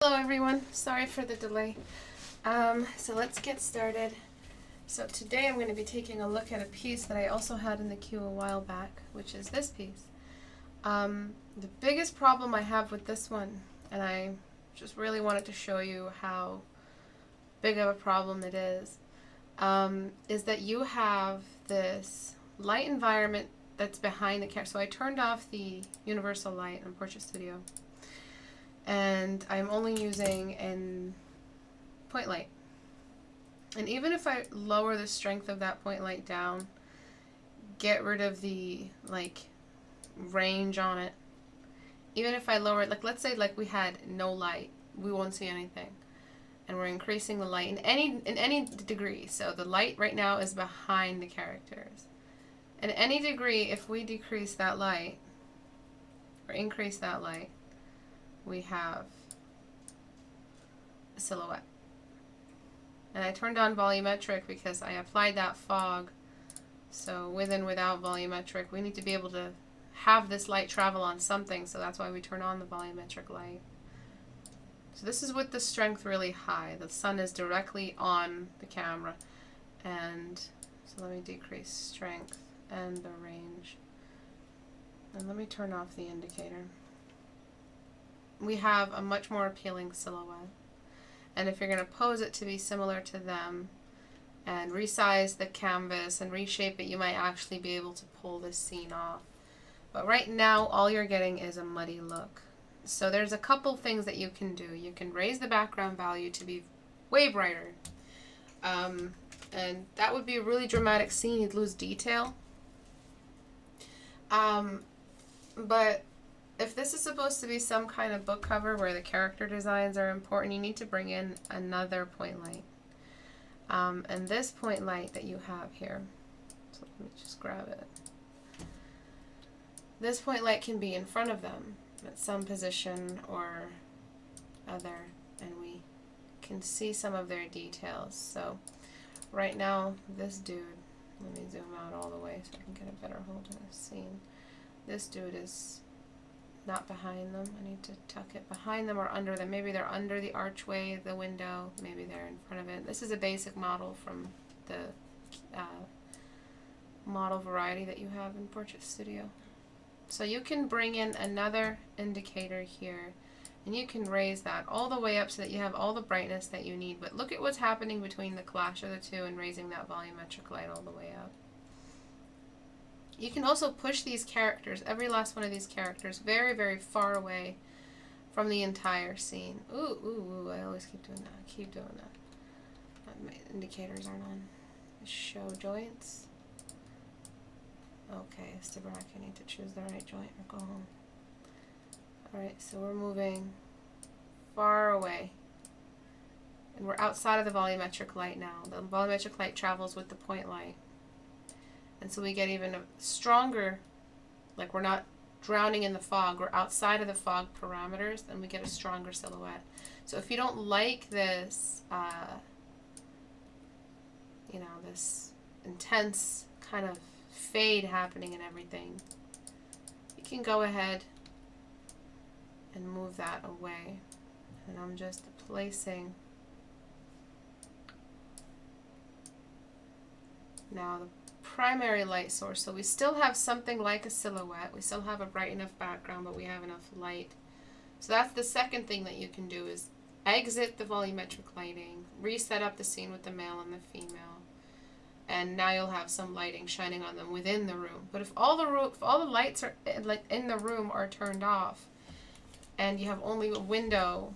Hello everyone, sorry for the delay. So let's get started. So today I'm going to be taking a look at a piece that I also had in the queue a while back, which is this piece. The biggest problem I have with this one, and I just really wanted to show you how big of a problem it is that you have this light environment that's behind the camera. So I turned off the universal light in Portrait Studio, and I'm only using a point light. And even if I lower the strength of that point light down, get rid of the range on it, even if I lower it, let's say we had no light, we won't see anything. And we're increasing the light in any degree. So the light right now is behind the characters. In any degree, if we decrease that light or increase that light, we have a silhouette. And I turned on volumetric because I applied that fog. So with and without volumetric, we need to be able to have this light travel on something, so that's why we turn on the volumetric light. So this is with the strength really high. The sun is directly on the camera. And so let me decrease strength and the range. And let me turn off the indicator. We have a much more appealing silhouette. And if you're going to pose it to be similar to them and resize the canvas and reshape it, you might actually be able to pull this scene off. But right now, all you're getting is a muddy look. So there's a couple things that you can do. You can raise the background value to be way brighter. And that would be a really dramatic scene. You'd lose detail. But if this is supposed to be some kind of book cover where the character designs are important, you need to bring in another point light. And this point light that you have here, so let me just grab it. This point light can be in front of them at some position or other, and we can see some of their details. So right now, this dude, let me zoom out all the way so I can get a better hold of the scene. This dude is not behind them. I need to tuck it behind them or under them. Maybe they're under the archway, the window. Maybe they're in front of it. This is a basic model from the model variety that you have in Portrait Studio. So you can bring in another indicator here, and you can raise that all the way up so that you have all the brightness that you need. But look at what's happening between the clash of the two and raising that volumetric light all the way up. You can also push these characters, every last one of these characters, very, very far away from the entire scene. Ooh, I always keep doing that. Keep doing that. My indicators aren't on. Show joints. Okay, Istebrak, I need to choose the right joint or go home. Alright, so we're moving far away. And we're outside of the volumetric light now. The volumetric light travels with the point light. And so we get even a stronger, like we're not drowning in the fog, we're outside of the fog parameters, and we get a stronger silhouette. So if you don't like this, this intense kind of fade happening and everything, you can go ahead and move that away. And I'm just placing now the primary light source. So we still have something like a silhouette. We still have a bright enough background, but we have enough light. So that's the second thing that you can do, is exit the volumetric lighting, reset up the scene with the male and the female, and now you'll have some lighting shining on them within the room. But if all the lights are in the room are turned off, and you have only a window,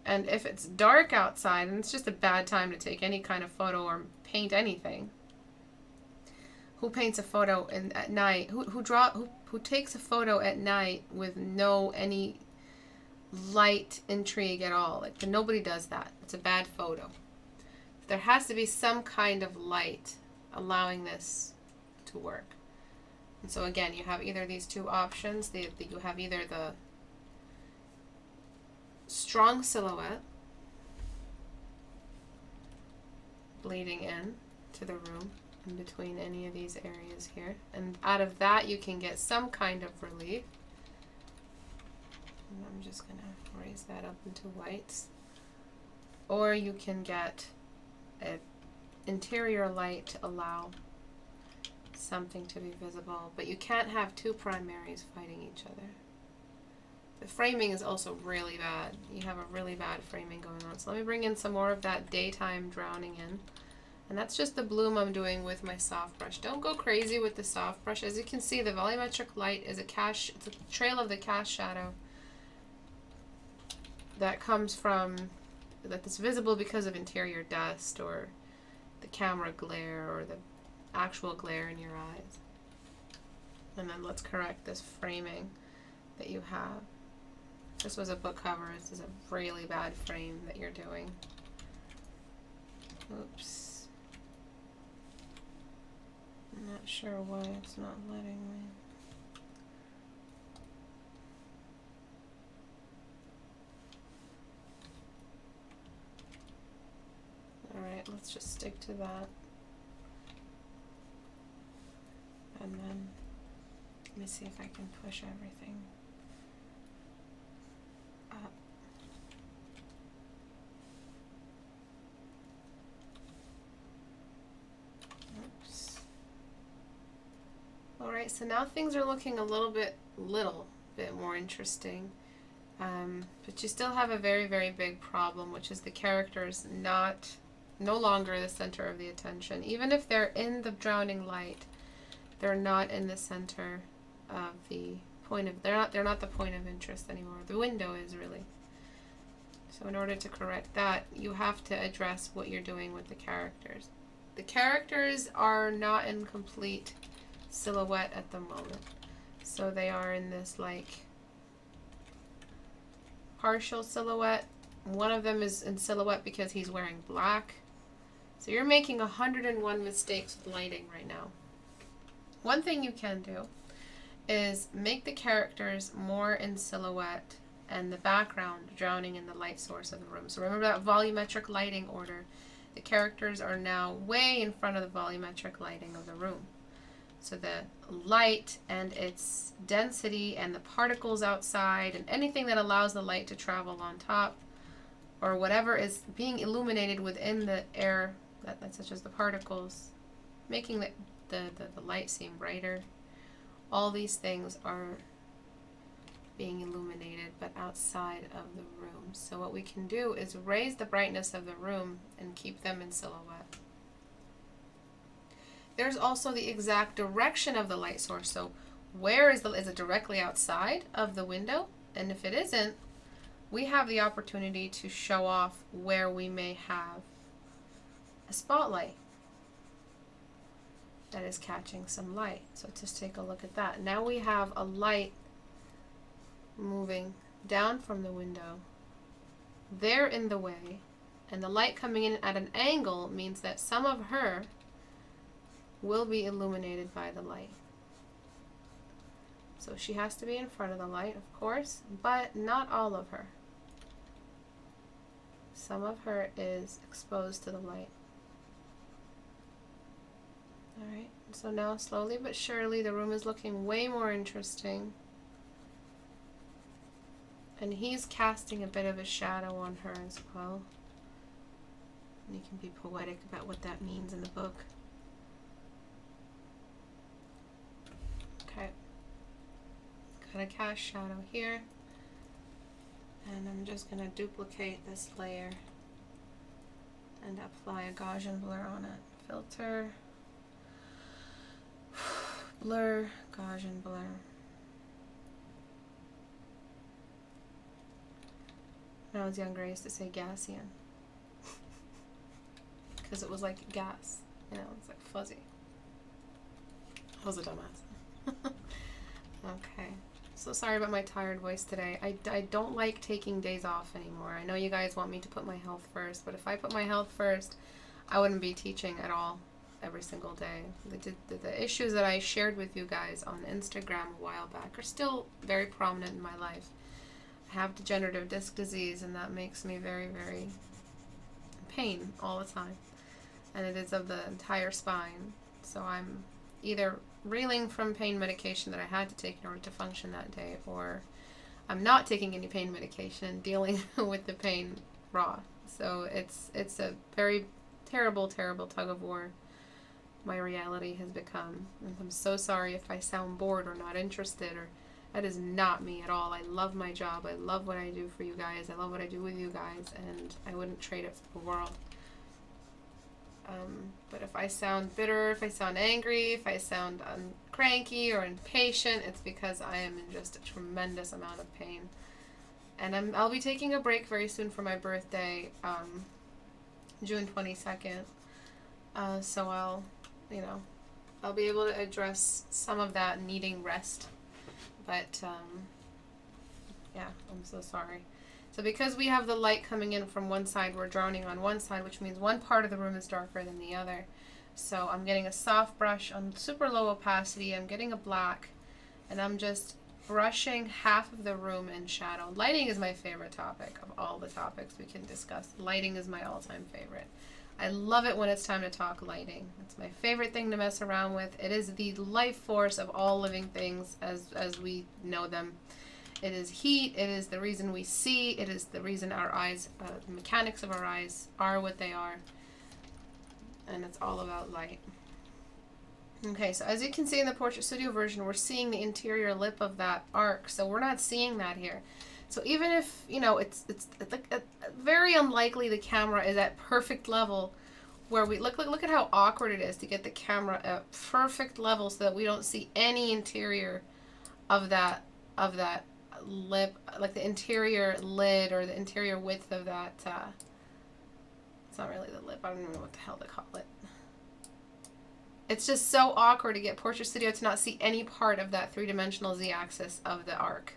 and if it's dark outside, and it's just a bad time to take any kind of photo or paint anything. Who paints a photo at night? Who takes a photo at night with any light intrigue at all? Nobody does that. It's a bad photo. There has to be some kind of light allowing this to work. And so again, you have either these two options. You have either the strong silhouette bleeding in to the room in between any of these areas here, and out of that you can get some kind of relief, And I'm just going to raise that up into whites. Or you can get an interior light to allow something to be visible, but you can't have two primaries fighting each other. The framing is also really bad. You have a really bad framing going on. So let me bring in some more of that daytime drowning in. And that's just the bloom I'm doing with my soft brush. Don't go crazy with the soft brush. As you can see, the volumetric light is it's a trail of the cast shadow that comes from, that's visible because of interior dust or the camera glare or the actual glare in your eyes. And then let's correct this framing that you have. This was a book cover. This is a really bad frame that you're doing. Oops. I'm not sure why it's not letting me. Alright, let's just stick to that. And then, let me see if I can push everything up. Oops. Alright, so now things are looking a little bit more interesting. But you still have a very, very big problem, which is the characters no longer the center of the attention. Even if they're in the drowning light, they're not in the center of the point of, they're not the point of interest anymore. The window is really. So in order to correct that, you have to address what you're doing with the characters. The characters are not in complete silhouette at the moment. So they are in this like partial silhouette. One of them is in silhouette because he's wearing black. So you're making 101 mistakes with lighting right now. One thing you can do is make the characters more in silhouette and the background drowning in the light source of the room. So remember that volumetric lighting order. The characters are now way in front of the volumetric lighting of the room. So the light and its density and the particles outside and anything that allows the light to travel on top or whatever is being illuminated within the air, such as the particles, making the light seem brighter. All these things are being illuminated but outside of the room. So what we can do is raise the brightness of the room and keep them in silhouette. There's also the exact direction of the light source. So where is it directly outside of the window? And if it isn't, we have the opportunity to show off where we may have a spotlight that is catching some light. So just take a look at that. Now we have a light moving down from the window. They're in the way, and the light coming in at an angle means that some of her will be illuminated by the light. So she has to be in front of the light, of course, but not all of her. Some of her is exposed to the light. Alright, so now slowly but surely the room is looking way more interesting. And he's casting a bit of a shadow on her as well. And you can be poetic about what that means in the book. Okay. Got a cast shadow here. And I'm just going to duplicate this layer and apply a Gaussian blur on it. Filter, blur, Gaussian blur. When I was younger, I used to say Gaussian. Because it was like gas. You know, it's like fuzzy. I was a dumbass. Okay. So sorry about my tired voice today. I don't like taking days off anymore. I know you guys want me to put my health first, but if I put my health first, I wouldn't be teaching at all every single day. The issues that I shared with you guys on Instagram a while back are still very prominent in my life. I have degenerative disc disease, and that makes me very, very in pain all the time. And it is of the entire spine. So I'm either reeling from pain medication that I had to take in order to function that day, or I'm not taking any pain medication and dealing with the pain raw. So it's a very terrible, terrible tug of war my reality has become. And I'm so sorry if I sound bored or not interested, or that is not me at all. I love my job. I love what I do for you guys. I love what I do with you guys, and I wouldn't trade it for the world. But if I sound bitter, if I sound angry, if I sound cranky or impatient, it's because I am in just a tremendous amount of pain. And I'll be taking a break very soon for my birthday, June 22nd. So I'll be able to address some of that needing rest. But, yeah, I'm so sorry. So because we have the light coming in from one side, we're drowning on one side, which means one part of the room is darker than the other. So I'm getting a soft brush on super low opacity. I'm getting a black, and I'm just brushing half of the room in shadow. Lighting is my favorite topic of all the topics we can discuss. Lighting is my all-time favorite. I love it when it's time to talk lighting. It's my favorite thing to mess around with. It is the life force of all living things as we know them. It is heat. It is the reason we see. It is the reason our eyes, the mechanics of our eyes are what they are. And it's all about light. Okay, so as you can see in the Portrait Studio version, we're seeing the interior lip of that arc. So we're not seeing that here. So even if, it's like very unlikely the camera is at perfect level, where we look at how awkward it is to get the camera at perfect level so that we don't see any interior of that lip, like the interior lid or the interior width of that. It's not really the lip. I don't even know what the hell to call it. It's just so awkward to get Portrait Studio to not see any part of that three-dimensional z-axis of the arc.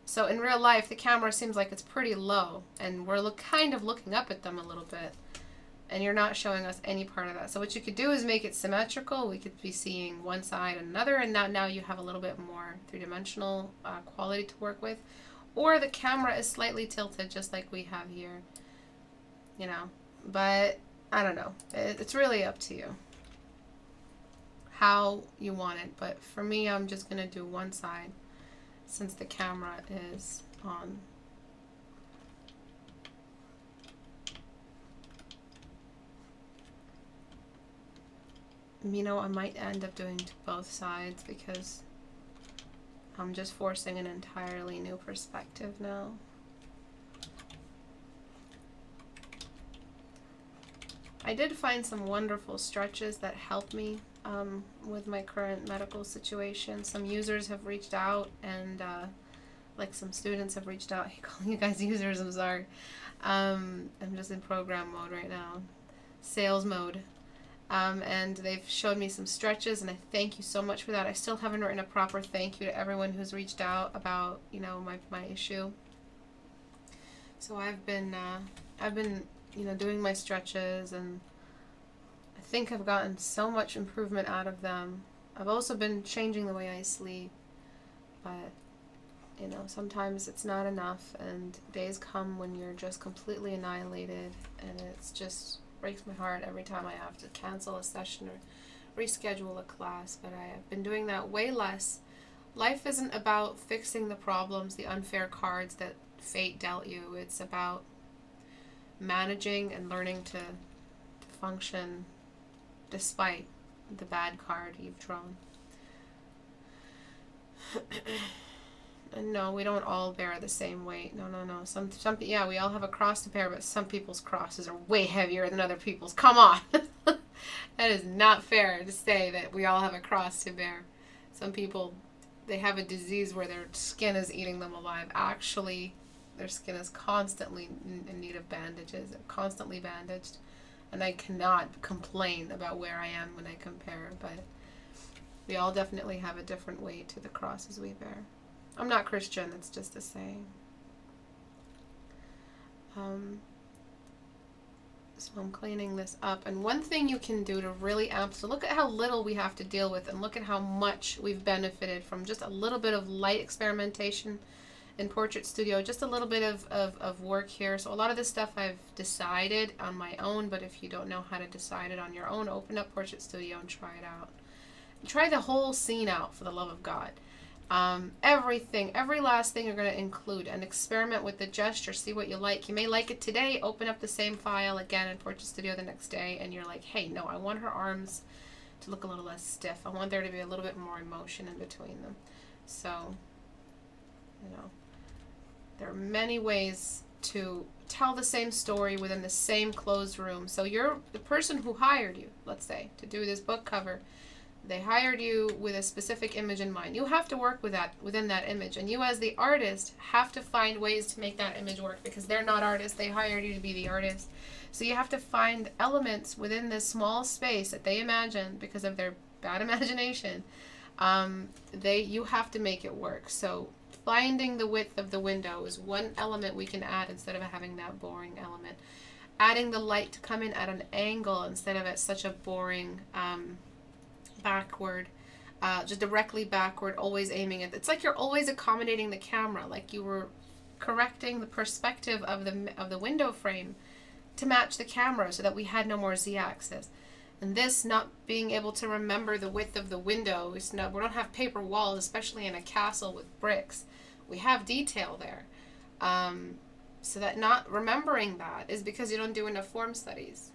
So in real life, the camera seems like it's pretty low, and we're kind of looking up at them a little bit, and you're not showing us any part of that. So what you could do is make it symmetrical. We could be seeing one side and another, and now you have a little bit more three-dimensional quality to work with. Or the camera is slightly tilted, just like we have here. But I don't know. It's really up to you how you want it. But for me, I'm just going to do one side, since the camera is on. I might end up doing both sides because I'm just forcing an entirely new perspective now. I did find some wonderful stretches that helped me with my current medical situation. Some users have reached out, and some students have reached out. Hey, calling you guys users, I'm sorry. I'm just in program mode right now, sales mode. And they've showed me some stretches, and I thank you so much for that. I still haven't written a proper thank you to everyone who's reached out about my issue. So I've been doing my stretches, and I think I've gotten so much improvement out of them. I've also been changing the way I sleep, but sometimes it's not enough, and days come when you're just completely annihilated, and it's just breaks my heart every time I have to cancel a session or reschedule a class. But I have been doing that way less. Life isn't about fixing the problems, the unfair cards that fate dealt you. It's about managing and learning to function despite the bad card you've drawn. And no, we don't all bear the same weight. No. Yeah, we all have a cross to bear, but some people's crosses are way heavier than other people's. Come on. That is not fair to say that we all have a cross to bear. Some people, they have a disease where their skin is eating them alive. Actually, their skin is constantly in need of bandages. They're constantly bandaged. And I cannot complain about where I am when I compare, but we all definitely have a different weight to the crosses we bear. I'm not Christian, that's just a saying. So I'm cleaning this up. And one thing you can do to really so look at how little we have to deal with, and look at how much we've benefited from just a little bit of light experimentation in Portrait Studio, just a little bit of work here. So a lot of this stuff I've decided on my own, but if you don't know how to decide it on your own, open up Portrait Studio and try it out. Try the whole scene out, for the love of God. Everything, every last thing you're going to include, and experiment with the gesture, see what you like. You may like it today, open up the same file again in Portrait Studio the next day, and you're like, hey, no, I want her arms to look a little less stiff. I want there to be a little bit more emotion in between them. So, there are many ways to tell the same story within the same closed room. So you're the person who hired you, let's say, to do this book cover. They hired you with a specific image in mind. You have to work with that, within that image. And you as the artist have to find ways to make that image work, because they're not artists. They hired you to be the artist. So you have to find elements within this small space that they imagine because of their bad imagination. You have to make it work. So finding the width of the window is one element we can add instead of having that boring element. Adding the light to come in at an angle instead of at such a boring backward, just directly backward, always aiming at. It's like you're always accommodating the camera, like you were correcting the perspective of the window frame to match the camera so that we had no more z-axis. And this not being able to remember the width of the window, we don't have paper walls, especially in a castle with bricks. We have detail there. So that not remembering that is because you don't do enough form studies.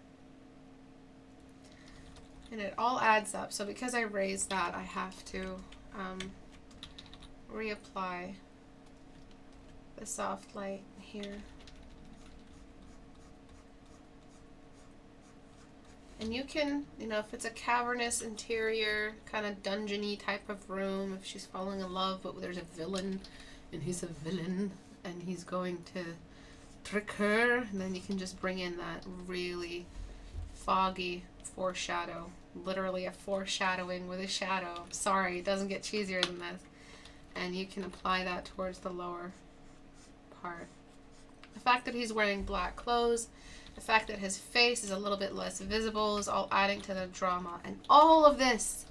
And it all adds up. So because I raised that, I have to reapply the soft light here. And you can, if it's a cavernous interior, kind of dungeony type of room, if she's falling in love, but there's a villain, and he's a villain, and he's going to trick her, and then you can just bring in that really foggy foreshadow. Literally a foreshadowing with a shadow. Sorry, it doesn't get cheesier than this. And you can apply that towards the lower part. The fact that he's wearing black clothes, the fact that his face is a little bit less visible is all adding to the drama. And all of this,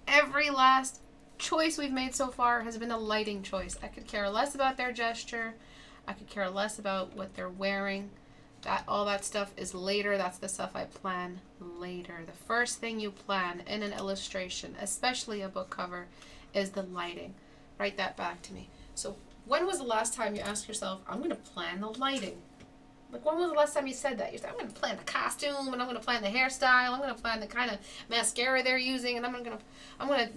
every last choice we've made so far has been a lighting choice. I could care less about their gesture. I could care less about what they're wearing. All that stuff is later. That's the stuff I plan later. The first thing you plan in an illustration, especially a book cover, is the lighting. Write that back to me. So when was the last time you asked yourself, I'm going to plan the lighting? Like, when was the last time you said that? You said, I'm going to plan the costume, and I'm going to plan the hairstyle, I'm going to plan the kind of mascara they're using, and I'm going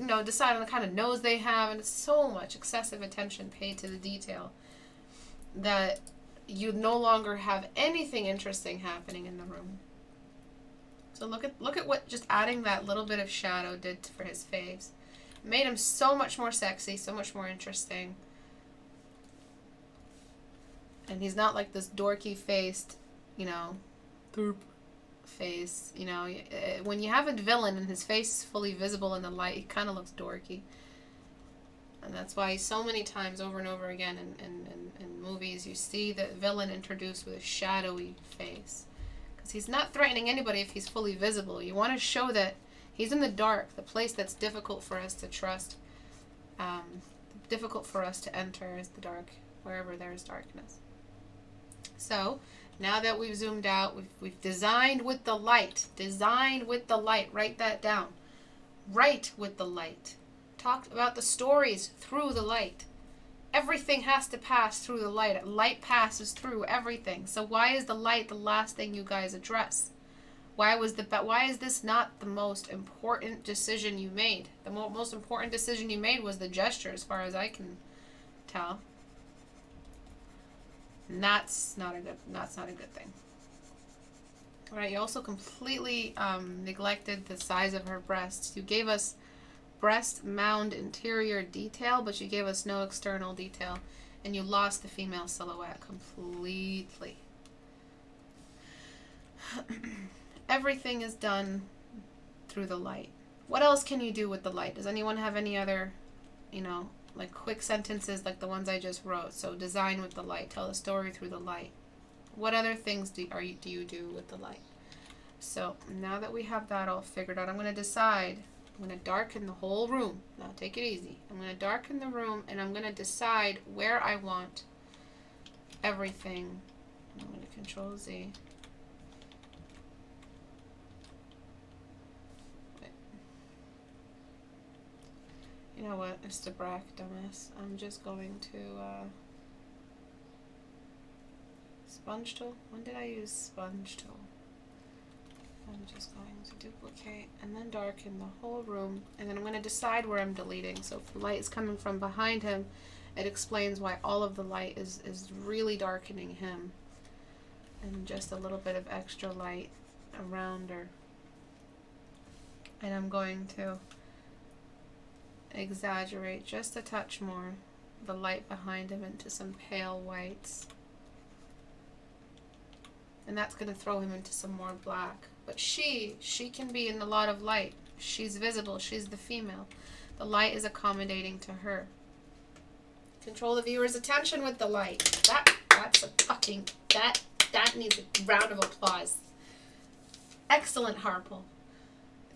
to decide on the kind of nose they have. And it's so much excessive attention paid to the detail that you no longer have anything interesting happening in the room. So look at what just adding that little bit of shadow did for his face. It made him so much more sexy, so much more interesting. And he's not like this dorky faced, derp face. When you have a villain and his face is fully visible in the light, he kind of looks dorky. And that's why so many times over and over again in movies you see the villain introduced with a shadowy face. Because he's not threatening anybody if he's fully visible. You want to show that he's in the dark, the place that's difficult for us to trust, difficult for us to enter is the dark, wherever there is darkness. So now that we've zoomed out, we've designed with the light. Designed with the light. Write that down. Write with the light. Talk about the stories through the light. Everything has to pass through the light. Light passes through everything. So why is the light the last thing you guys address? Why is this not the most important decision you made? The most important decision you made was the gesture, as far as I can tell. And that's not a good thing. All right, you also completely neglected the size of her breasts. You gave us breast mound interior detail, but you gave us no external detail, and you lost the female silhouette completely. Everything is done through the light. What else can you do with the light? Does anyone have any other, like quick sentences like the ones I just wrote? So design with the light, tell the story through the light. What other things do you do with the light? So now that we have that all figured out, I'm going to decide. I'm going to darken the whole room. Now take it easy. I'm going to darken the room, and I'm going to decide where I want everything. I'm going to Control Z. You know what, Istebrak, dumbass. I'm just going to, sponge tool? When did I use sponge tool? I'm just going to duplicate and then darken the whole room. And then I'm going to decide where I'm deleting. So if the light is coming from behind him, it explains why all of the light is really darkening him. And just a little bit of extra light around her. And I'm going to exaggerate just a touch more the light behind him into some pale whites. And that's going to throw him into some more black. But she can be in a lot of light. She's visible. She's the female. The light is accommodating to her. Control the viewer's attention with the light. That's a fucking, that needs a round of applause. Excellent, Harple.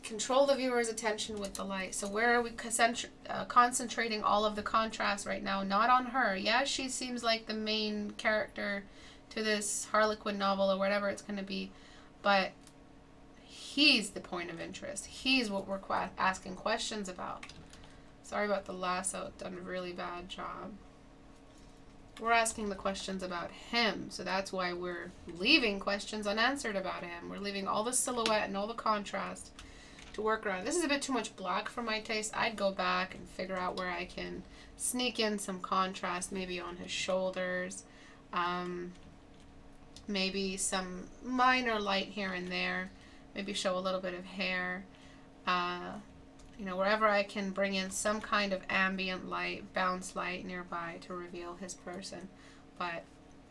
Control the viewer's attention with the light. So where are we concentrating all of the contrast right now? Not on her. Yeah, she seems like the main character to this Harlequin novel or whatever it's going to be. But he's the point of interest. He's what we're asking questions about. Sorry about the lasso. It's done a really bad job. We're asking the questions about him. So that's why we're leaving questions unanswered about him. We're leaving all the silhouette and all the contrast to work around. This is a bit too much black for my taste. I'd go back and figure out where I can sneak in some contrast, maybe on his shoulders. Maybe some minor light here and there. Maybe show a little bit of hair. You know, wherever I can bring in some kind of ambient light, bounce light nearby to reveal his person. But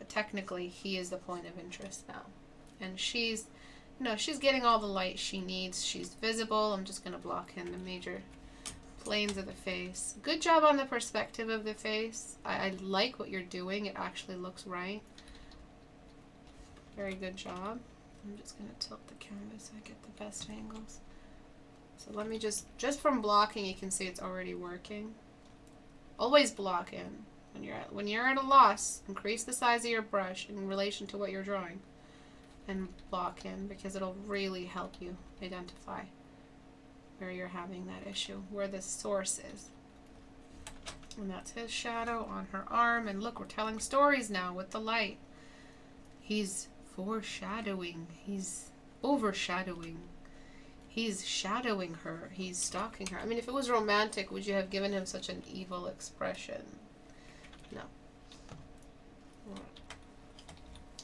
technically, he is the point of interest now. And she's, you know, she's getting all the light she needs. She's visible. I'm just going to block in the major planes of the face. Good job on the perspective of the face. I like what you're doing. It actually looks right. Very good job. I'm just going to tilt the canvas so I get the best angles. So let me just from blocking, you can see it's already working. Always block in. When you're at a loss, increase the size of your brush in relation to what you're drawing. And block in, because it'll really help you identify where you're having that issue, where the source is. And that's his shadow on her arm. And look, we're telling stories now with the light. He's foreshadowing. He's overshadowing. He's shadowing her. He's stalking her. I mean, if it was romantic, would you have given him such an evil expression? No.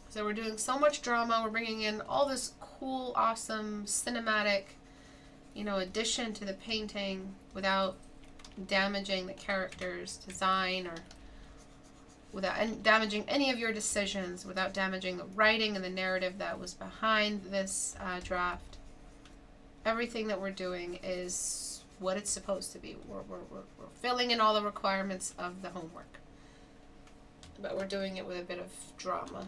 So we're doing so much drama. We're bringing in all this cool, awesome, cinematic, you know, addition to the painting without damaging the character's design or without damaging any of your decisions, without damaging the writing and the narrative that was behind this draft. Everything that we're doing is what it's supposed to be. We're filling in all the requirements of the homework. But we're doing it with a bit of drama.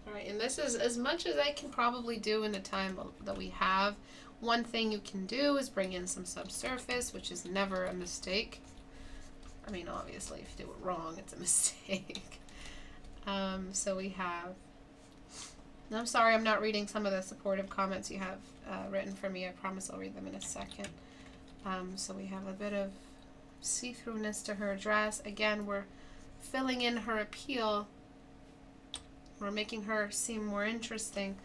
Alright, and this is as much as I can probably do in the time that we have. One thing you can do is bring in some subsurface, which is never a mistake. I mean, obviously, if you do it wrong, it's a mistake. So we have... And I'm sorry I'm not reading some of the supportive comments you have written for me. I promise I'll read them in a second. So we have a bit of see-throughness to her dress. Again, we're filling in her appeal. We're making her seem more interesting.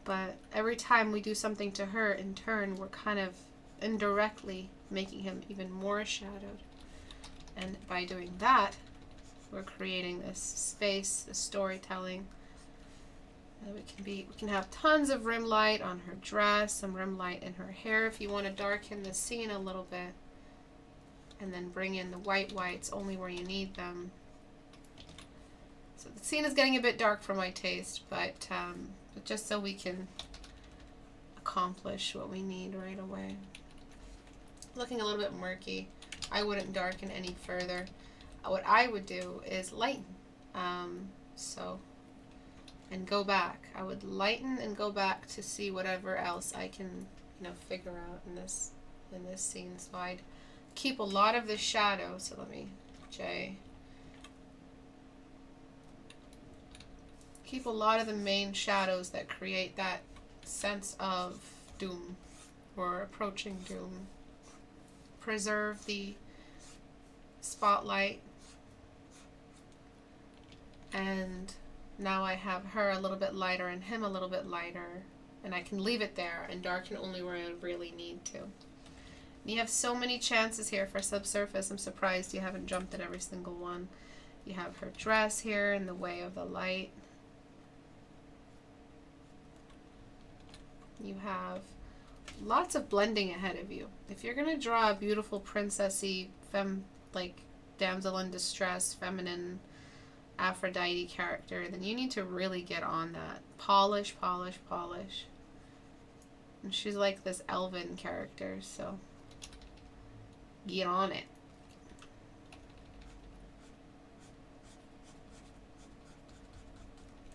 But every time we do something to her, in turn, we're kind of indirectly making him even more shadowed. And by doing that, we're creating this space, this storytelling. We can have tons of rim light on her dress, some rim light in her hair if you want to darken the scene a little bit. And then bring in the whites only where you need them. So the scene is getting a bit dark for my taste, but just so we can accomplish what we need right away. Looking a little bit murky. I wouldn't darken any further. What I would do is lighten. And go back. I would lighten and go back to see whatever else I can, figure out in this scene. So I'd keep a lot of the shadow. So let me, keep a lot of the main shadows that create that sense of doom or approaching doom. Preserve the spotlight. And now I have her a little bit lighter and him a little bit lighter. And I can leave it there and darken only where I really need to. And you have so many chances here for subsurface. I'm surprised you haven't jumped at every single one. You have her dress here in the way of the light. You have lots of blending ahead of you. If you're going to draw a beautiful princessy, like damsel in distress, feminine Aphrodite character, then you need to really get on that. Polish, polish, polish. And she's like this elven character, so get on it.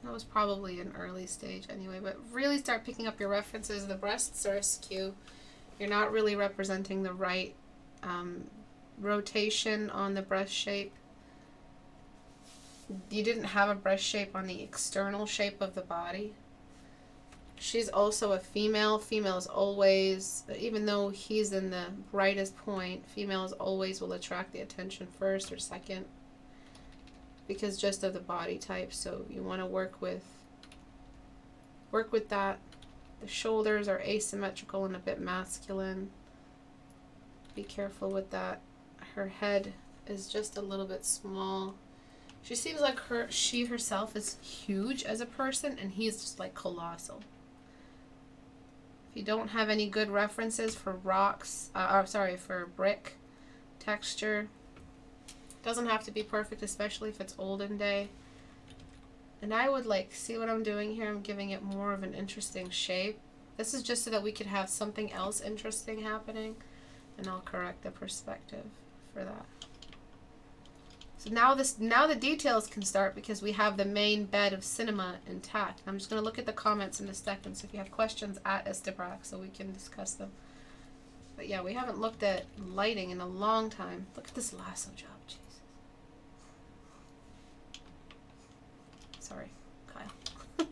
That was probably an early stage anyway, but really start picking up your references. The breasts are askew. You're not really representing the right rotation on the breast shape. You didn't have a breast shape on the external shape of the body. She's also a female. Females always, even though he's in the brightest point, females always will attract the attention first or second because just of the body type. So you want to work with that. The shoulders are asymmetrical and a bit masculine. Be careful with that. Her head is just a little bit small. She seems like she herself is huge as a person, and he's just like colossal. If you don't have any good references for rocks, for brick texture, doesn't have to be perfect, especially if it's olden day. And I would see what I'm doing here? I'm giving it more of an interesting shape. This is just so that we could have something else interesting happening, and I'll correct the perspective for that. So now the details can start because we have the main bed of cinema intact. I'm just going to look at the comments in a second. So if you have questions, at Istebrak, so we can discuss them. But yeah, we haven't looked at lighting in a long time. Look at this lasso job, Jesus. Sorry, Kyle. Okay.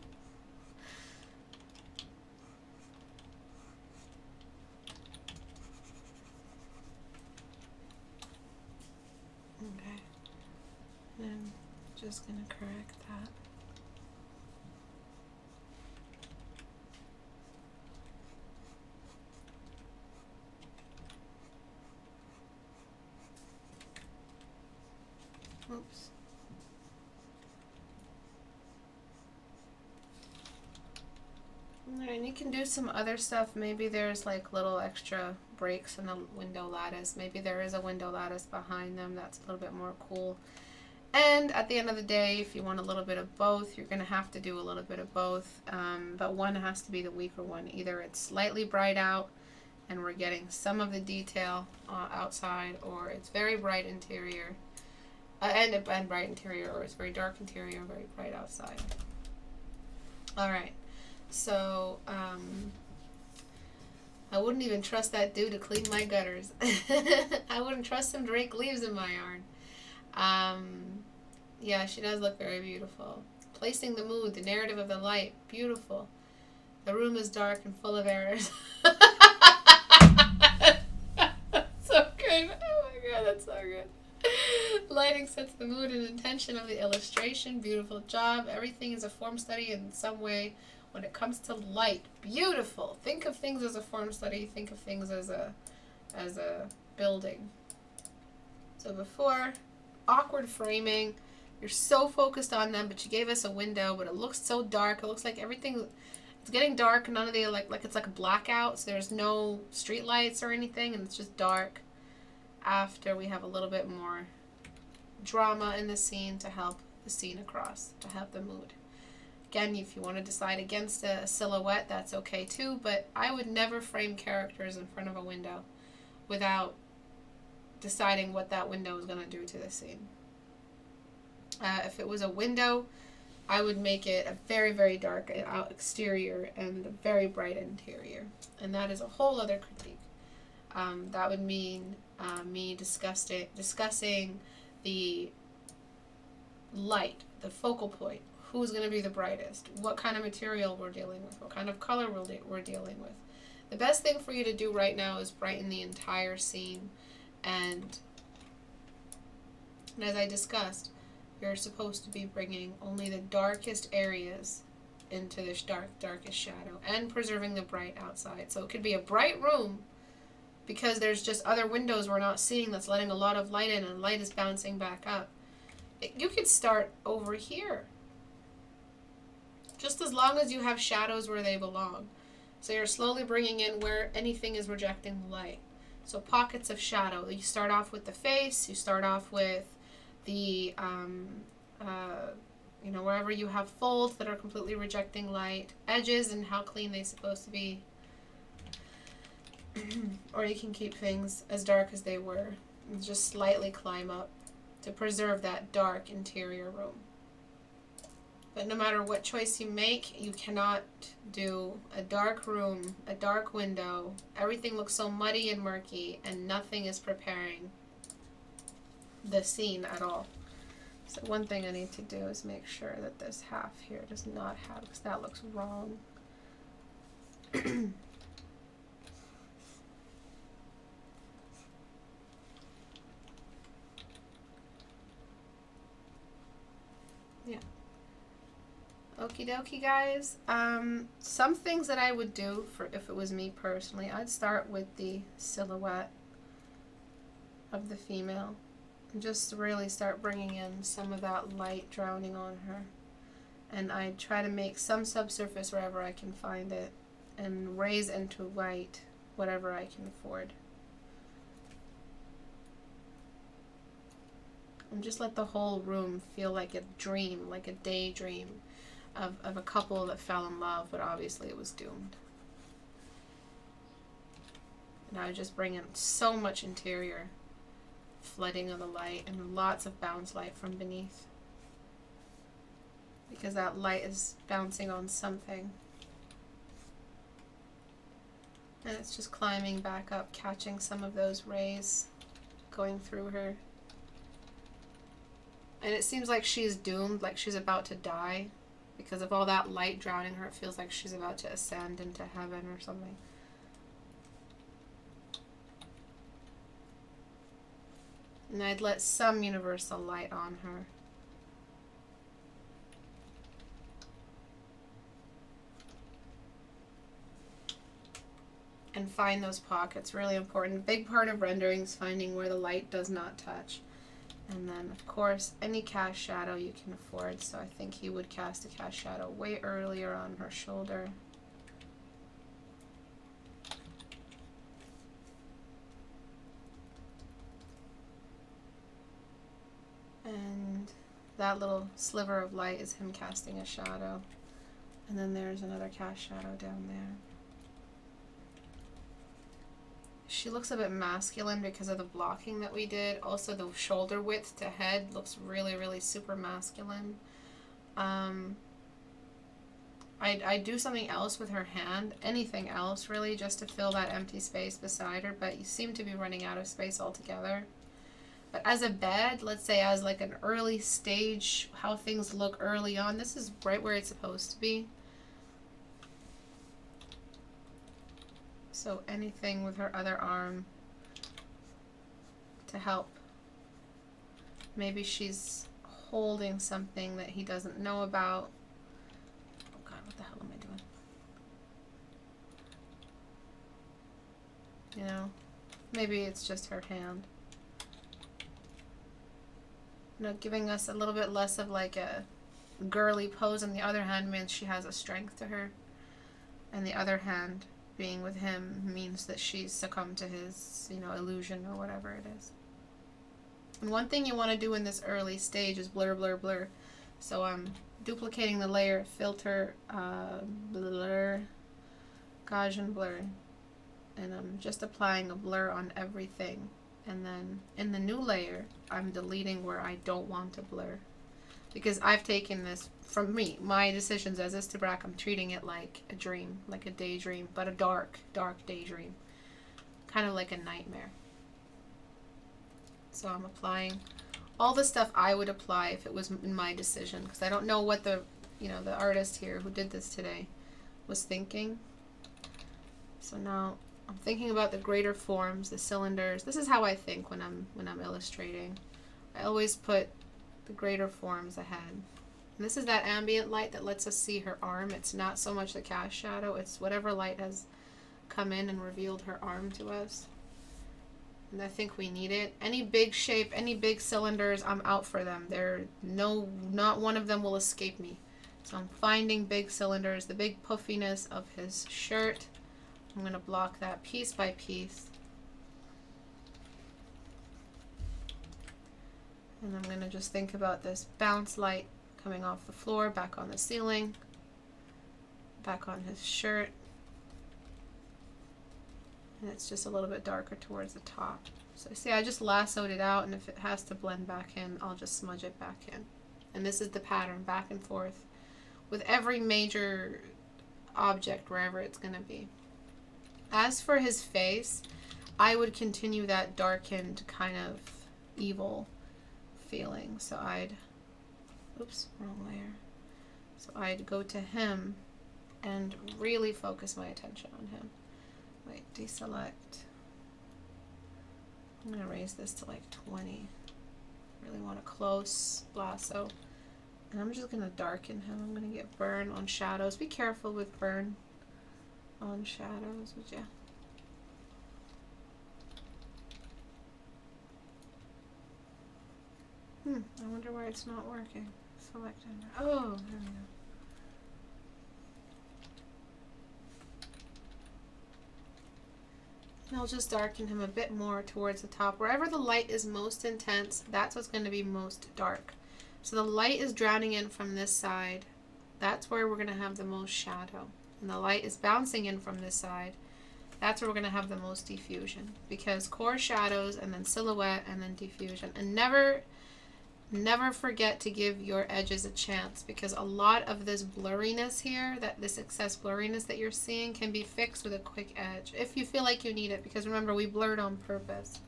And I'm just going to correct that. Oops. Alright, and you can do some other stuff. Maybe there's little extra breaks in the window lattice. Maybe there is a window lattice behind them that's a little bit more cool. And at the end of the day, if you want a little bit of both, you're going to have to do a little bit of both. But one has to be the weaker one. Either it's slightly bright out and we're getting some of the detail outside, or it's very bright interior. And bright interior, or it's very dark interior, very bright outside. Alright, so I wouldn't even trust that dude to clean my gutters. I wouldn't trust him to rake leaves in my yard. Yeah, she does look very beautiful. Placing the mood, the narrative of the light, beautiful. The room is dark and full of errors. So good. Oh my god, that's so good. Lighting sets the mood and intention of the illustration. Beautiful job. Everything is a form study in some way when it comes to light. Beautiful. Think of things as a form study. Think of things as a building. So before, awkward framing. You're so focused on them, but you gave us a window, but it looks so dark. It looks like everything, it's getting dark. None of the, like it's like a blackout, so there's no street lights or anything, and it's just dark. After we have a little bit more drama in the scene to help the scene across, to help the mood. Again, if you want to decide against a silhouette, that's okay too, but I would never frame characters in front of a window without deciding what that window is going to do to the scene. If it was a window, I would make it a very, very dark exterior and a very bright interior. And that is a whole other critique. That would mean me discussing the light, the focal point, who's going to be the brightest, what kind of material we're dealing with, what kind of color we're dealing with. The best thing for you to do right now is brighten the entire scene and And as I discussed, you're supposed to be bringing only the darkest areas into this darkest shadow and preserving the bright outside. So it could be a bright room because there's just other windows we're not seeing that's letting a lot of light in, and light is bouncing back up. You could start over here, just as long as you have shadows where they belong. So you're slowly bringing in where anything is rejecting the light. So pockets of shadow. You start off with the face, you start off with the, wherever you have folds that are completely rejecting light, edges and how clean they're supposed to be. Or you can keep things as dark as they were and just slightly climb up to preserve that dark interior room. But no matter what choice you make, you cannot do a dark room, a dark window. Everything looks so muddy and murky, and nothing is preparing the scene at all. So one thing I need to do is make sure that this half here does not have, because that looks wrong. Yeah. Okie dokie, guys. Some things that I would do for if it was me personally, I'd start with the silhouette of the female and just really start bringing in some of that light drowning on her. And I try to make some subsurface wherever I can find it and raise into white whatever I can afford. And just let the whole room feel like a dream, like a daydream of a couple that fell in love, but obviously it was doomed. And I would just bring in so much interior flooding of the light and lots of bounce light from beneath, because that light is bouncing on something. And it's just climbing back up, catching some of those rays going through her. And it seems like she's doomed, like she's about to die. Because of all that light drowning her, it feels like she's about to ascend into heaven or something. And I'd let some universal light on her. And find those pockets, really important. Big part of rendering is finding where the light does not touch. And then, of course, any cast shadow you can afford. So I think he would cast a cast shadow way earlier on her shoulder. And that little sliver of light is him casting a shadow. And then there's another cast shadow down there. She looks a bit masculine because of the blocking that we did. Also, the shoulder width to head looks really, really super masculine. I'd do something else with her hand, anything else really, just to fill that empty space beside her, but you seem to be running out of space altogether. But as a bed, let's say as like an early stage, how things look early on, this is right where it's supposed to be. So anything with her other arm to help. Maybe she's holding something that he doesn't know about. Oh God, what the hell am I doing? You know, maybe it's just her hand. You know, giving us a little bit less of like a girly pose. On the other hand, means she has a strength to her. And the other hand, being with him, means that she's succumbed to his, illusion or whatever it is. And one thing you want to do in this early stage is blur, blur, blur. So I'm duplicating the layer, filter, blur, Gaussian blur. And I'm just applying a blur on everything. And then in the new layer, I'm deleting where I don't want to blur. Because I've taken this from me, my decisions as Istebrak, I'm treating it like a dream, like a daydream, but a dark, dark daydream. Kind of like a nightmare. So I'm applying all the stuff I would apply if it was in my decision, because I don't know what the artist here who did this today was thinking. So now I'm thinking about the greater forms, the cylinders. This is how I think when I'm illustrating. I always put the greater forms ahead. And this is that ambient light that lets us see her arm. It's not so much the cast shadow, it's whatever light has come in and revealed her arm to us. And I think we need it. Any big shape, any big cylinders, I'm out for them. Not one of them will escape me. So I'm finding big cylinders, the big puffiness of his shirt. I'm going to block that piece by piece. And I'm going to just think about this bounce light coming off the floor, back on the ceiling, back on his shirt. And it's just a little bit darker towards the top. So see, I just lassoed it out, and if it has to blend back in, I'll just smudge it back in. And this is the pattern, back and forth, with every major object, wherever it's going to be. As for his face, I would continue that darkened kind of evil feeling. So oops, wrong layer. So I'd go to him and really focus my attention on him. Wait, deselect. I'm going to raise this to like 20. Really want a close lasso. And I'm just going to darken him. I'm going to get burn on shadows. Be careful with burn on shadows, would ya? I wonder why it's not working. Select under. Oh, there we go. And I'll just darken him a bit more towards the top. Wherever the light is most intense, that's what's going to be most dark. So the light is drowning in from this side. That's where we're going to have the most shadow. And the light is bouncing in from this side. That's where we're going to have the most diffusion. Because core shadows, and then silhouette, and then diffusion. And never forget to give your edges a chance, because a lot of this blurriness here, this excess blurriness that you're seeing, can be fixed with a quick edge if you feel like you need it, because remember, we blurred on purpose.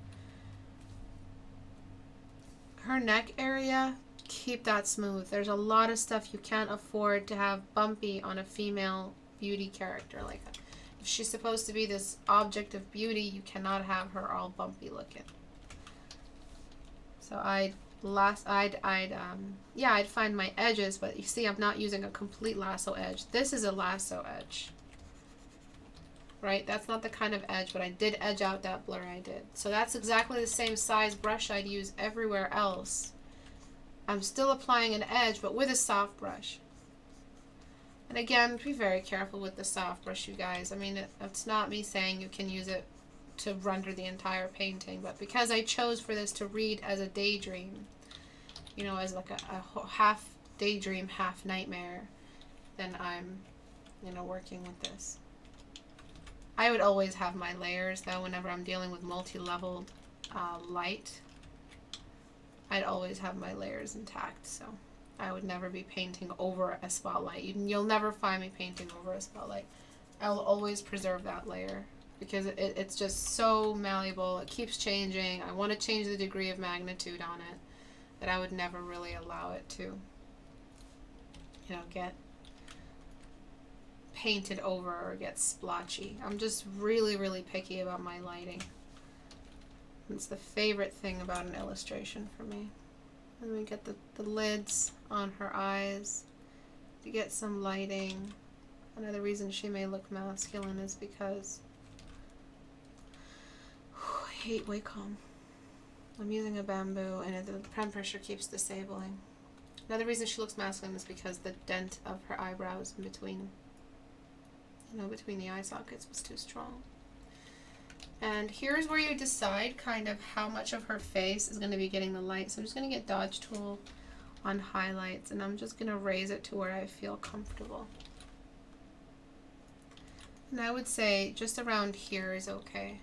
Her neck area, keep that smooth. There's a lot of stuff you can't afford to have bumpy on a female beauty character like that. If she's supposed to be this object of beauty, you cannot have her all bumpy looking. So I'd find my edges, but you see I'm not using a complete lasso edge. This is a lasso edge, right? That's not the kind of edge, but I did edge out that blur I did. So that's exactly the same size brush I'd use everywhere else. I'm still applying an edge, but with a soft brush. And again, be very careful with the soft brush, you guys. I mean, it's not me saying you can use it to render the entire painting, but because I chose for this to read as a daydream, you know, as like a half daydream, half nightmare, then I'm, you know, working with this. I would always have my layers though. Whenever I'm dealing with multi-leveled light, I'd always have my layers intact, so I would never be painting over a spotlight. You'll never find me painting over a spotlight. I'll always preserve that layer, because it's just so malleable. It keeps changing. I want to change the degree of magnitude on it, that I would never really allow it to, you know, get painted over or get splotchy. I'm just really, really picky about my lighting. It's the favorite thing about an illustration for me. Let me get the lids on her eyes to get some lighting. Another reason she may look masculine is because I hate Wacom. I'm using a bamboo and the pen pressure keeps disabling. Another reason she looks masculine is because the dent of her eyebrows in between, you know, between the eye sockets was too strong. And here's where you decide kind of how much of her face is going to be getting the light. So I'm just going to get Dodge Tool on highlights, and I'm just going to raise it to where I feel comfortable. And I would say just around here is okay.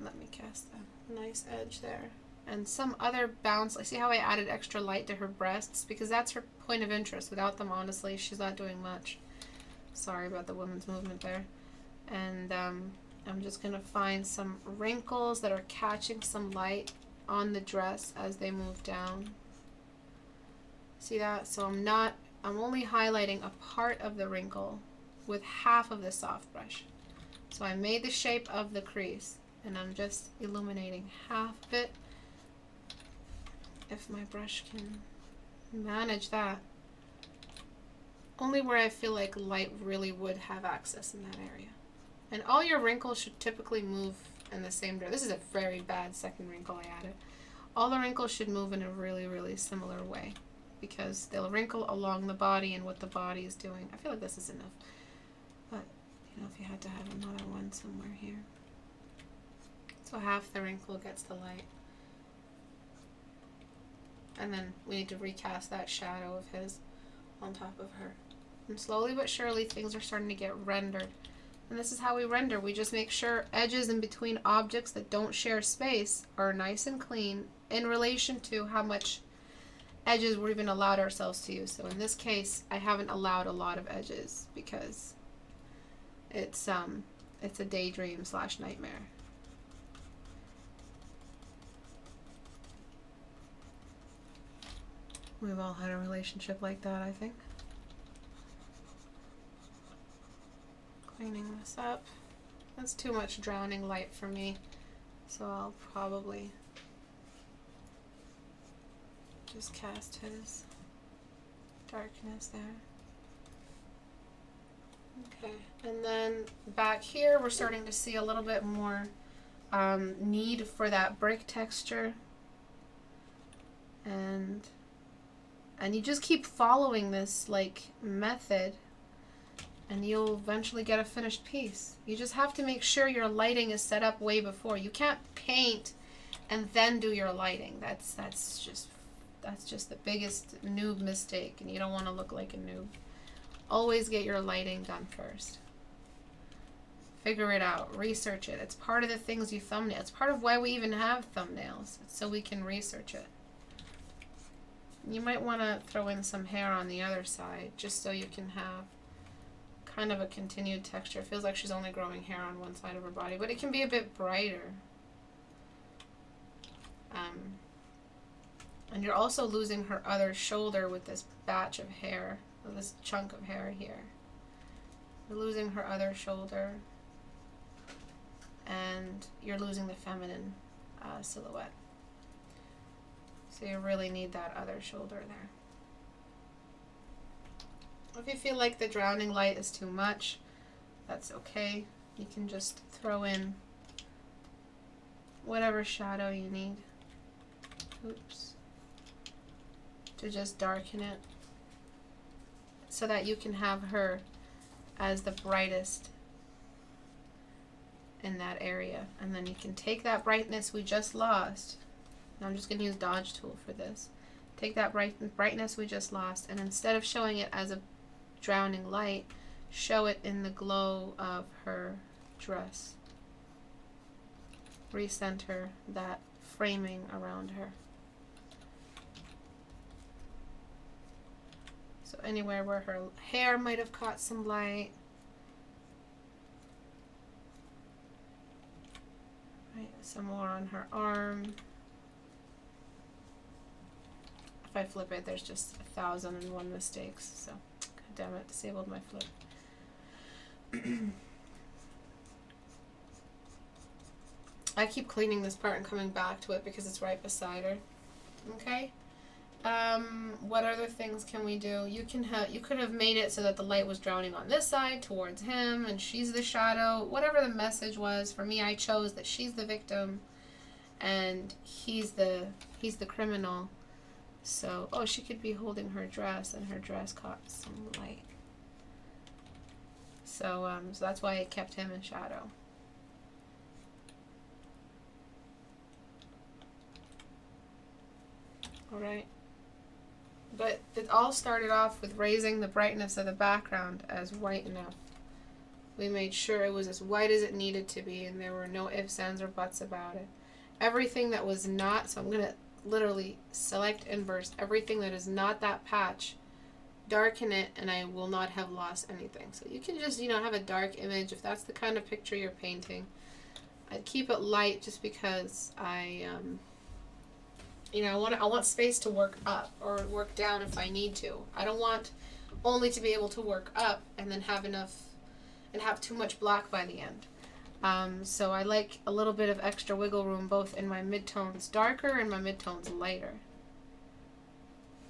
Let me cast a nice edge there. And some other bounce. I see how I added extra light to her breasts, because that's her point of interest. Without them, honestly, she's not doing much. Sorry about the women's movement there. And I'm just going to find some wrinkles that are catching some light on the dress as they move down. See that? So I'm only highlighting a part of the wrinkle with half of the soft brush. So I made the shape of the crease, and I'm just illuminating half of it if my brush can manage that. Only where I feel like light really would have access in that area. And all your wrinkles should typically move in the same direction. This is a very bad second wrinkle I added. All the wrinkles should move in a really, really similar way, because they'll wrinkle along the body and what the body is doing. I feel like this is enough. But, you know, if you had to have another one somewhere here. So half the wrinkle gets the light. And then we need to recast that shadow of his on top of her. And slowly but surely things are starting to get rendered. And this is how we render. We just make sure edges in between objects that don't share space are nice and clean in relation to how much edges we've even allowed ourselves to use. So in this case, I haven't allowed a lot of edges because it's a daydream / nightmare. We've all had a relationship like that, I think. Cleaning this up. That's too much drowning light for me, so I'll probably just cast his darkness there. Okay, and then back here we're starting to see a little bit more need for that brick texture, and you just keep following this like method and you'll eventually get a finished piece. You just have to make sure your lighting is set up way before. You can't paint and then do your lighting. That's just the biggest noob mistake, and you don't want to look like a noob. Always get your lighting done first. Figure it out, research it. It's part of the things you thumbnail. It's part of why we even have thumbnails. It's so we can research it. You might want to throw in some hair on the other side just so you can have kind of a continued texture. It feels like she's only growing hair on one side of her body, but it can be a bit brighter. And you're also losing her other shoulder with this batch of hair, or this chunk of hair here. You're losing her other shoulder, and you're losing the feminine silhouette. So you really need that other shoulder there. If you feel like the drowning light is too much, that's okay. You can just throw in whatever shadow you need. Oops. To just darken it so that you can have her as the brightest in that area. And then you can take that brightness we just lost. Now I'm just going to use dodge tool for this. Take that brightness we just lost, and instead of showing it as a drowning light, show it in the glow of her dress. Recenter that framing around her. So anywhere where her hair might have caught some light. Right, some more on her arm. If I flip it, there's just 1,001 mistakes. So, god damn it, disabled my flip. I keep cleaning this part and coming back to it because it's right beside her. Okay. What other things can we do? You could have made it so that the light was drowning on this side towards him and she's the shadow. Whatever the message was, for me I chose that she's the victim and he's the criminal. So, oh, she could be holding her dress and her dress caught some light. So that's why it kept him in shadow. Alright. But it all started off with raising the brightness of the background as white enough. We made sure it was as white as it needed to be, and there were no ifs, ands, or buts about it. Everything that was not, so I'm going to literally select inverse, everything that is not that patch, darken it, and I will not have lost anything. So you can just, have a dark image if that's the kind of picture you're painting. I'd keep it light just because I want space to work up or work down if I need to. I don't want only to be able to work up and then have enough and have too much black by the end. So I like a little bit of extra wiggle room both in my midtones darker and my midtones lighter.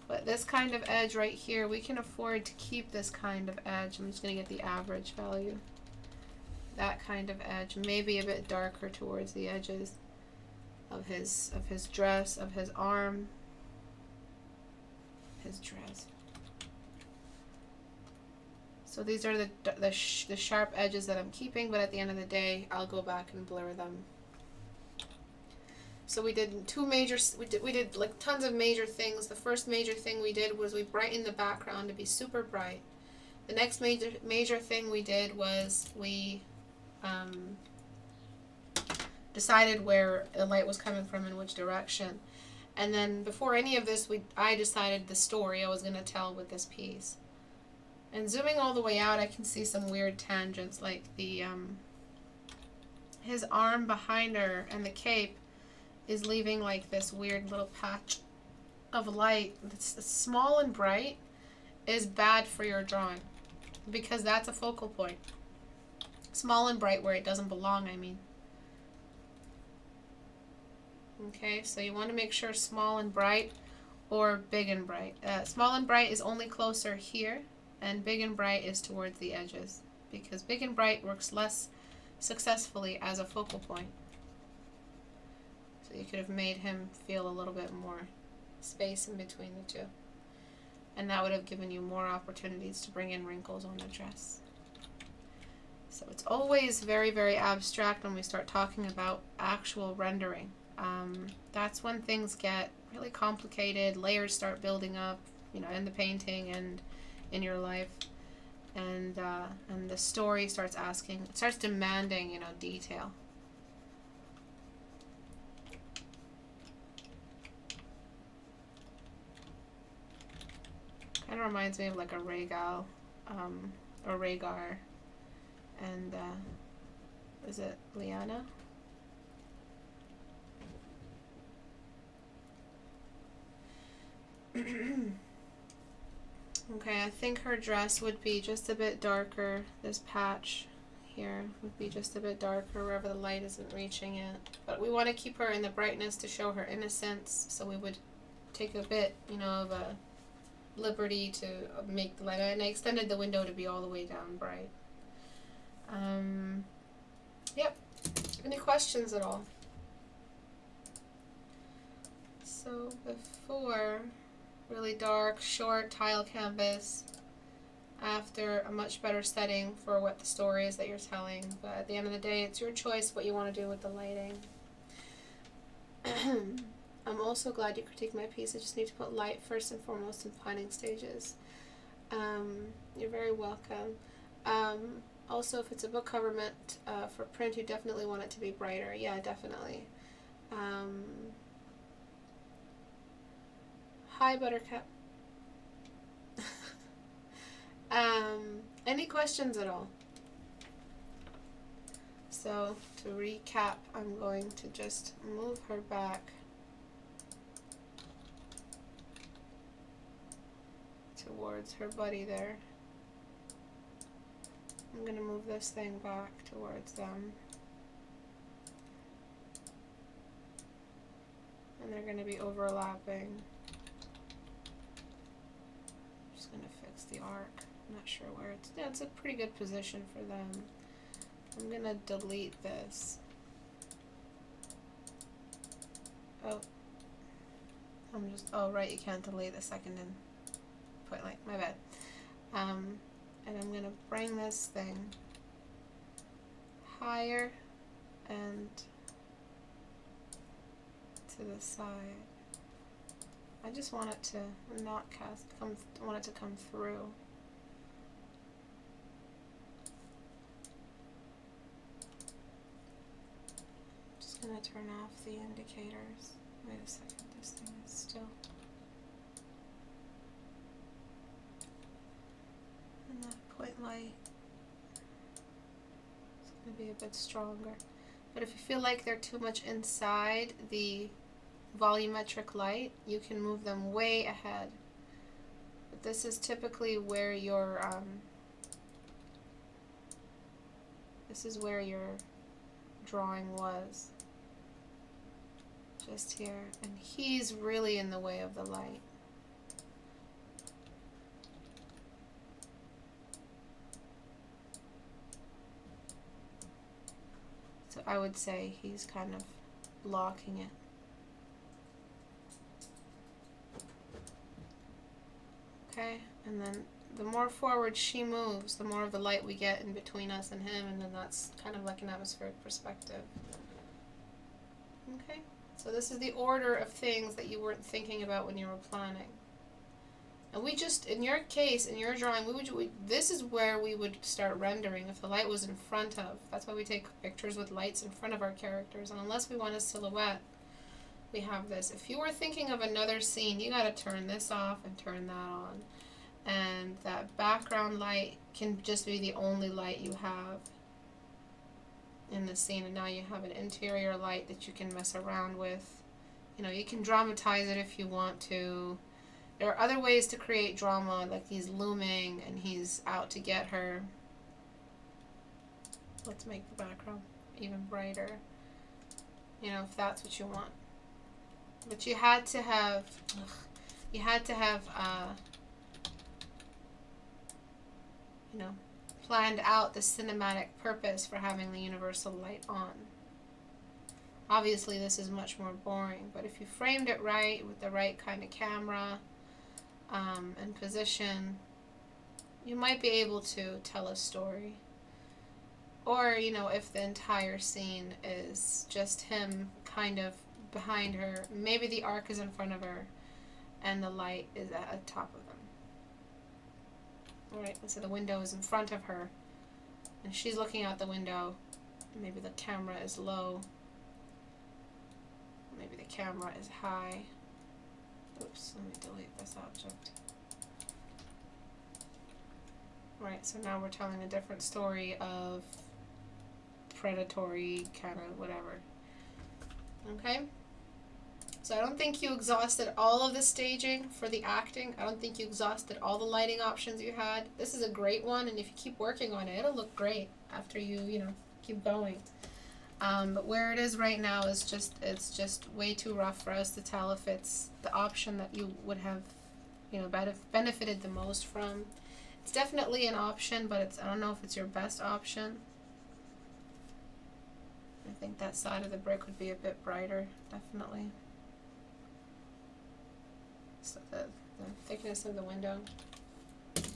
But this kind of edge right here, we can afford to keep this kind of edge. I'm just going to get the average value. That kind of edge, maybe a bit darker towards the edges of his dress, of his arm, his dress. So these are the sharp edges that I'm keeping, but at the end of the day, I'll go back and blur them. So we did we did like tons of major things. The first major thing we did was we brightened the background to be super bright. The next major thing we did was we decided where the light was coming from, in which direction. And then before any of this, I decided the story I was going to tell with this piece. And zooming all the way out, I can see some weird tangents, like the his arm behind her and the cape is leaving like this weird little patch of light that's small and bright is bad for your drawing, because that's a focal point. Small and bright where it doesn't belong, I mean. Okay, so you want to make sure small and bright or big and bright. Small and bright is only closer here, and big and bright is towards the edges, because big and bright works less successfully as a focal point. So you could have made him feel a little bit more space in between the two. And that would have given you more opportunities to bring in wrinkles on the dress. So it's always very, very abstract when we start talking about actual rendering. That's when things get really complicated, layers start building up, you know, in the painting and in your life. And the story starts demanding, you know, detail. Kind of reminds me of like a Rhaegal, or Rhaegar, and is it Lyanna? Okay, I think her dress would be just a bit darker. This patch here would be just a bit darker wherever the light isn't reaching it. But we want to keep her in the brightness to show her innocence, so we would take a bit, you know, of a liberty to make the light. And I extended the window to be all the way down bright. Yep. Any questions at all? So before, really dark, short tile canvas. After, a much better setting for what the story is that you're telling. But at the end of the day, it's your choice what you want to do with the lighting. I'm also glad you critiqued my piece. I just need to put light first and foremost in planning stages. You're very welcome. Also, if it's a book cover meant for print, you definitely want it to be brighter. Yeah, definitely. Hi, Buttercup. Any questions at all? So, to recap, I'm going to just move her back towards her buddy there. I'm going to move this thing back towards them. And they're going to be overlapping. I'm just going to fix the arc. I'm not sure where it's... Yeah, it's a pretty good position for them. I'm going to delete this. Oh. Oh, right, you can't delete the second and put, like, my bad. And I'm going to bring this thing higher and to the side. I just want it to not I want it to come through. I'm just going to turn off the indicators. Wait a second, this thing is still... And that point light is going to be a bit stronger. But if you feel like they're too much inside the volumetric light, you can move them way ahead. But this is typically where your drawing was. Just here. And he's really in the way of the light. I would say he's kind of blocking it. Okay, and then the more forward she moves, the more of the light we get in between us and him, and then that's kind of like an atmospheric perspective. Okay, so this is the order of things that you weren't thinking about when you were planning. And we just, in your case, in your drawing, this is where we would start rendering if the light was in front of. That's why we take pictures with lights in front of our characters. And unless we want a silhouette, we have this. If you were thinking of another scene, you got to turn this off and turn that on. And that background light can just be the only light you have in the scene. And now you have an interior light that you can mess around with. You know, you can dramatize it if you want to. There are other ways to create drama, like he's looming and he's out to get her. Let's make the background even brighter. You know, if that's what you want. But you had to have, you know, planned out the cinematic purpose for having the universal light on. Obviously, this is much more boring, but if you framed it right with the right kind of camera and position, you might be able to tell a story. Or, you know, if the entire scene is just him kind of behind her, maybe the arc is in front of her and the light is at the top of them. Alright, so the window is in front of her and she's looking out the window. Maybe the camera is low. Maybe the camera is high. Oops, let me delete this object. Right, so now we're telling a different story of predatory kind of whatever. Okay? So I don't think you exhausted all of the staging for the acting. I don't think you exhausted all the lighting options you had. This is a great one, and if you keep working on it, it'll look great after you know, keep going. But where it is right now is it's just way too rough for us to tell if it's the option that you would have, you know, benefited the most from. It's definitely an option, but I don't know if it's your best option. I think that side of the brick would be a bit brighter, definitely. So the thickness of the window.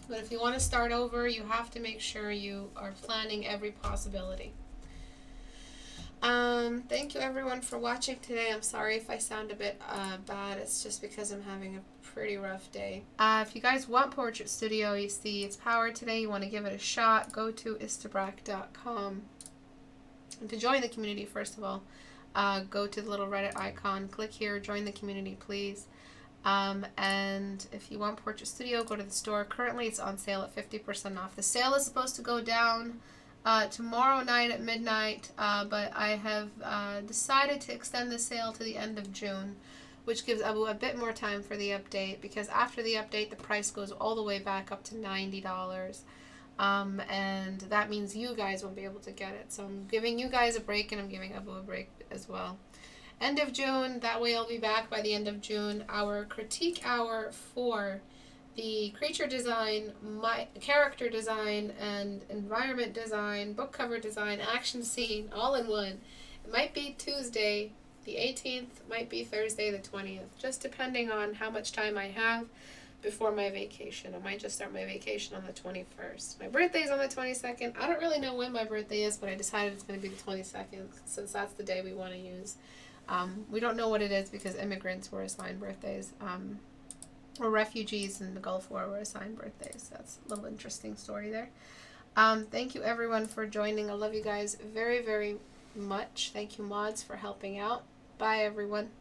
But if you want to start over, you have to make sure you are planning every possibility. Thank you everyone for watching today. I'm sorry if I sound a bit bad. It's just because I'm having a pretty rough day. If you guys want Portrait Studio, you see its power today, you want to give it a shot, go to istebrak.com. And to join the community, first of all, go to the little Reddit icon, click here, join the community, please. And if you want Portrait Studio, go to the store. Currently, it's on sale at 50% off. The sale is supposed to go down tomorrow night at midnight, but I have decided to extend the sale to the end of June, which gives Abu a bit more time for the update, because after the update, the price goes all the way back up to $90. And that means you guys won't be able to get it. So I'm giving you guys a break, and I'm giving Abu a break as well. End of June, that way I'll be back by the end of June. Our critique hour for the creature design, my character design, and environment design, book cover design, action scene, all in one. It might be Tuesday the 18th, might be Thursday the 20th, just depending on how much time I have before my vacation. I might just start my vacation on the 21st. My birthday's on the 22nd. I don't really know when my birthday is, but I decided it's going to be the 22nd, since that's the day we want to use. We don't know what it is because immigrants were assigned birthdays, or refugees in the Gulf War were assigned birthdays. That's a little interesting story there. Thank you everyone for joining. I love you guys very, very much. Thank you mods for helping out. Bye everyone.